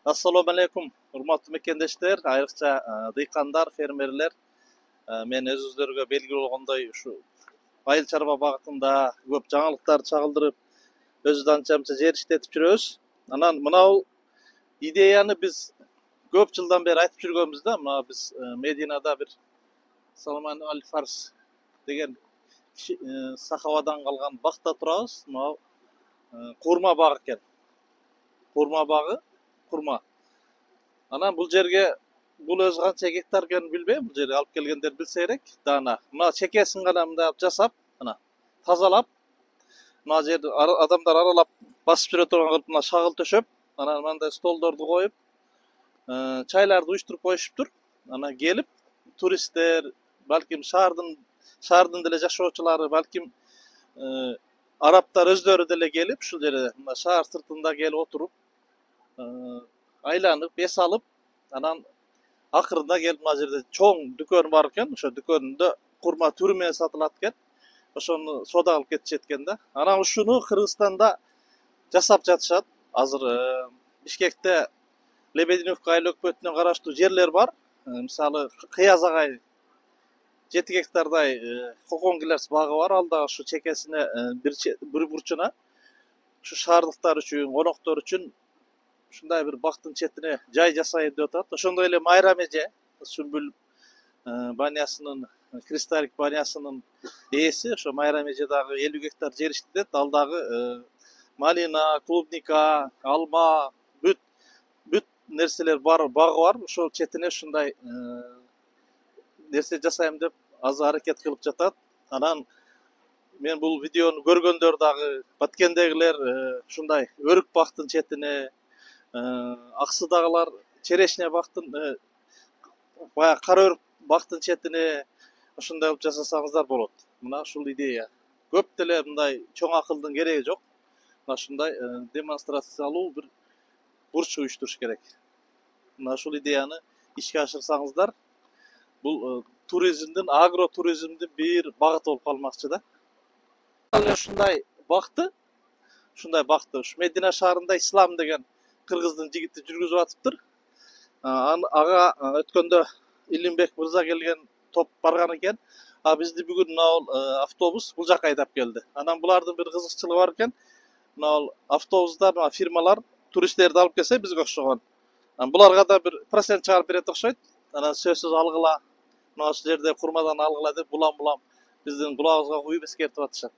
Assalomu alaykum, hurmatli mekendeshler, ayriqcha dehqonlar, fermerler. Men özüzlөргө belgili болгондой ушу айыл чарба багытында көп жаңылыктарды чагылдырып, өзүбүз анча-мынча жер иштетип жүрөбүз. Анан мынау идеяны биз көп жылдан бери айтып жүргөнбүз да. Мына биз Мединада бир Салман аль-Фарс деген сахабадан калган бакта турабыз. Мынау курма багы экен. Курма багы, курма. Анан бул жерге бул өзү канча гектар экенин билбейм. Бул жерге алып келгендер билсе керек. Дана. Мына чекесин гана мындай жасап, мына тазалап, мына жерди адамдар аралап басып жүрө турган кылып мына шагыл төшөп, анан мындай столдорду коюп, чайларды уюштуруп коюшуптур. Анан келип туристтер, балким шаардын деле жашоочулары, балким арабтар өздөрү деле келип ушул жерде мына шаар сыртында келип отуруп, айланып, эс алып, анан акырында келип мына жерде чоң дүкөн бар экен. Ошо дүкөнүндө курма түрү менен сатылат экен. Ошону соода кылып кетишет экен да. Анан ушуну Кыргызстанда жасап жатышат. Азыр Бишкекте Лебединовка айыл өкмөтүнө караштуу жерлер бар. Мисалы Кыяз агай 7 гектардай кокон-гилерс багы бар. Ал дагы ушу чекесине бир бурчуна ушу шаардыктар үчүн, коноктор үчүн ушундай бир бактын четине жай жасайын деп атат. Ошондой эле Майрам эже Сүмбүл банясынын, Кристаллик банясынын ээси. Ошо Майрам эже дагы 50 гектар жер иштетет. Ал дагы малина, клубника, алма, бүт нерселер бар, багы бар. Ошол четине ушундай нерсе жасайм деп азыр аракет кылып жатат. Анан мен бул видеону көргөндөр дагы Баткендегилер ушундай өрүк бактын четине, Аксыдагылар черешня бактын, баягы кара өрүк бактын четине ошондой кылып жасасаңыздар болот. Мына ушул идея. Көп деле мындай чоң акылдын кереги жок. Мына ушундай демонстрациялуу бир бурч уюштуруш керек. Мына ушул идеяны ишке ашырсаңыздар, бул туризмдин, агро туризмдин бир багыты болуп калмакчы да. Ушундай бакты, ушу Медина шаарында Ислам деген кыргыздын жигити жүргүзүп атыптыр. Ага өткөндө Илимбек мырза келген топ барган экен. Бизди бүгүн мына автобус бул жака айдап келди. Анан булардын бир кызыкчылыгы бар экен. Мына автобустар, мына фирмалар туристтерди алып келсе бизге окшогон. Буларга да бир процент чыгарып берет окшойт. Анан сөзсүз алгыла, мына ушул жерде курмадан алгыла деп булам биздин кулагыбызга куюп эскертип атышат.